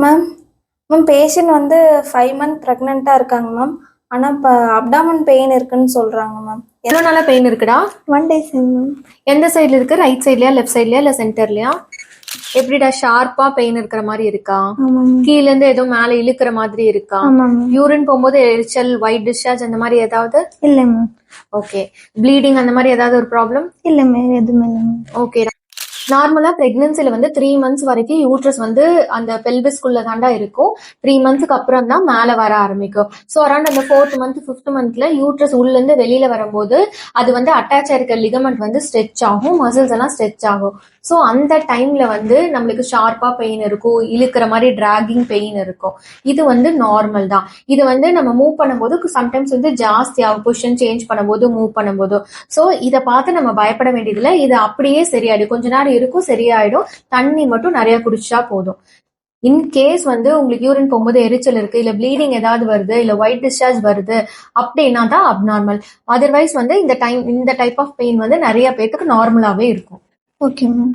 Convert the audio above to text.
Ma'am ma'am patient வந்து 5 month ப்ரெக்னெண்ட்டாக இருக்காங்க மேம். ஆனால் இப்போ அப்டாமன் பெயின் இருக்குன்னு சொல்கிறாங்க மேம். எவ்வளோ நாளா பெயின் இருக்குடா? 1 days மேம். எந்த சைடுல இருக்கு? ரைட் சைட்லயா, லெஃப்ட் சைட்லயா, இல்ல சென்டர்லயா? எப்படிடா, ஷார்ப்பா பெயின் இருக்கிற மாதிரி இருக்கா? ஆமாம். கீழ இருந்து ஏதோ மேல இழுக்கிற மாதிரி இருக்கா? ஆமாம். யூரின் போகும்போது எரிச்சல், ஒயிட் டிஸ்சார்ஜ் அந்த மாதிரி ஏதாவது? இல்லை மேம். ஓகே. ப்ளீடிங் அந்த மாதிரி ஏதாவது ஒரு ப்ராப்ளம்? இல்லை மேம், எதுவுமே இல்லை மேம். ஓகே. நார்மலா பிரெக்னன்சில வந்து 3 months வரைக்கும் யூட்ரஸ் வந்து அந்த பெல்விஸ்குள்ள தாண்டா இருக்கும். 3 monthsக்கு அப்புறம் தான் மேல வர ஆரம்பிக்கும். ஸோ அரௌண்ட் அந்த 4th month 5th monthல யூட்ரஸ் உள்ள இருந்து வெளியில வரும்போது அது வந்து அட்டாச் ஆயிருக்க லிகமெண்ட் வந்து ஸ்ட்ரெச் ஆகும், மசில்ஸ் எல்லாம் ஸ்ட்ரெச் ஆகும். ஸோ அந்த டைம்ல வந்து நம்மளுக்கு ஷார்ப்பா பெயின் இருக்கும், இழுக்கிற மாதிரி டிராகிங் பெயின் இருக்கும். இது வந்து நார்மல் தான். இது வந்து நம்ம மூவ் பண்ணும்போது சம்டைம்ஸ் வந்து ஜாஸ்தி ஆகும், பொசிஷன் சேஞ்ச் பண்ணும்போது, மூவ் பண்ணும்போது. ஸோ இதை பார்த்து நம்ம பயப்பட வேண்டியதில்லை. இது அப்படியே சரியாயிடும், கொஞ்ச நேரம் இருக்கும், சரியாயிடும். தண்ணி மட்டும் நிறைய குடிச்சா போதும். இன்கேஸ் வந்து உங்களுக்கு யூரின் போகும்போது எரிச்சல் இருக்கு, இல்ல ப்ளீடிங் ஏதாவது வருது, இல்ல ஒயிட் டிஸ்சார்ஜ் வருது அப்படின்னா தான் அப்நார்மல். அதர்வைஸ் வந்து இந்த டைப் ஆஃப் பெயின் வந்து நிறைய பேருக்கு நார்மலாவே இருக்கும். Okay ma'am.